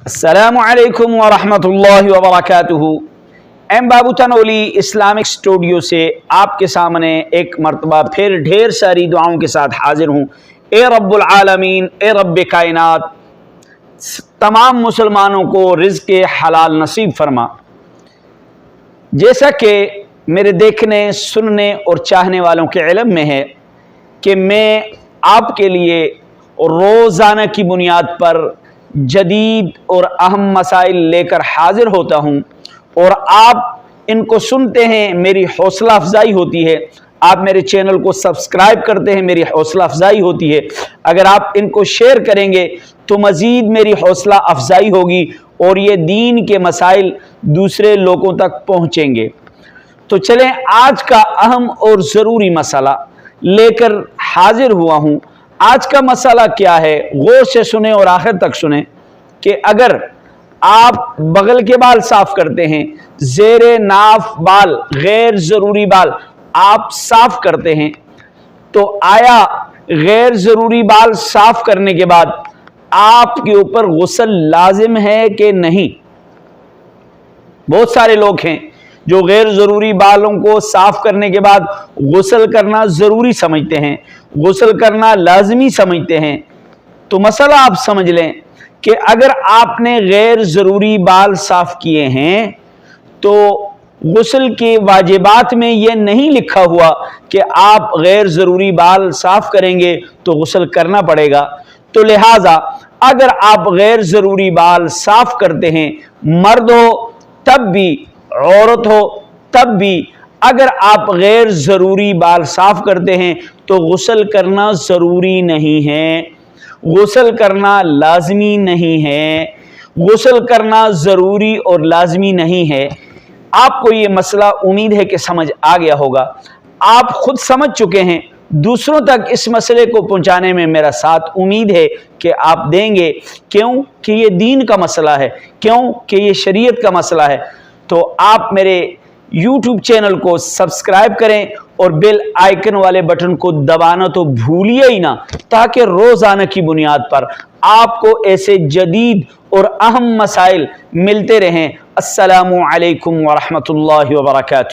السلام علیکم ورحمۃ اللہ وبرکاتہ۔ ایم بابو تنولی اسلامک اسٹوڈیو سے آپ کے سامنے ایک مرتبہ پھر ڈھیر ساری دعاؤں کے ساتھ حاضر ہوں۔ اے رب العالمین، اے رب کائنات، تمام مسلمانوں کو رزق حلال نصیب فرما۔ جیسا کہ میرے دیکھنے، سننے اور چاہنے والوں کے علم میں ہے کہ میں آپ کے لیے روزانہ کی بنیاد پر جدید اور اہم مسائل لے کر حاضر ہوتا ہوں، اور آپ ان کو سنتے ہیں، میری حوصلہ افزائی ہوتی ہے۔ آپ میرے چینل کو سبسکرائب کرتے ہیں، میری حوصلہ افزائی ہوتی ہے۔ اگر آپ ان کو شیئر کریں گے تو مزید میری حوصلہ افزائی ہوگی اور یہ دین کے مسائل دوسرے لوگوں تک پہنچیں گے۔ تو چلیں آج کا اہم اور ضروری مسئلہ لے کر حاضر ہوا ہوں۔ آج کا مسئلہ کیا ہے؟ غور سے سنیں اور آخر تک سنیں کہ اگر آپ بغل کے بال صاف کرتے ہیں، زیر ناف بال، غیر ضروری بال آپ صاف کرتے ہیں، تو آیا غیر ضروری بال صاف کرنے کے بعد آپ کے اوپر غسل لازم ہے کہ نہیں؟ بہت سارے لوگ ہیں جو غیر ضروری بالوں کو صاف کرنے کے بعد غسل کرنا ضروری سمجھتے ہیں، غسل کرنا لازمی سمجھتے ہیں۔ تو مسئلہ آپ سمجھ لیں کہ اگر آپ نے غیر ضروری بال صاف کیے ہیں تو غسل کے واجبات میں یہ نہیں لکھا ہوا کہ آپ غیر ضروری بال صاف کریں گے تو غسل کرنا پڑے گا۔ تو لہٰذا اگر آپ غیر ضروری بال صاف کرتے ہیں، مرد ہو تب بھی، عورت ہو تب بھی، اگر آپ غیر ضروری بال صاف کرتے ہیں تو غسل کرنا ضروری نہیں ہے، غسل کرنا لازمی نہیں ہے، غسل کرنا ضروری اور لازمی نہیں ہے۔ آپ کو یہ مسئلہ امید ہے کہ سمجھ آ گیا ہوگا۔ آپ خود سمجھ چکے ہیں، دوسروں تک اس مسئلے کو پہنچانے میں میرا ساتھ امید ہے کہ آپ دیں گے۔ کیوں کہ یہ دین کا مسئلہ ہے، کیوں کہ یہ شریعت کا مسئلہ ہے۔ تو آپ میرے یوٹیوب چینل کو سبسکرائب کریں اور بیل آئیکن والے بٹن کو دبانا تو بھولیے ہی نہ، تاکہ روزانہ کی بنیاد پر آپ کو ایسے جدید اور اہم مسائل ملتے رہیں۔ السلام علیکم ورحمۃ اللہ وبرکاتہ۔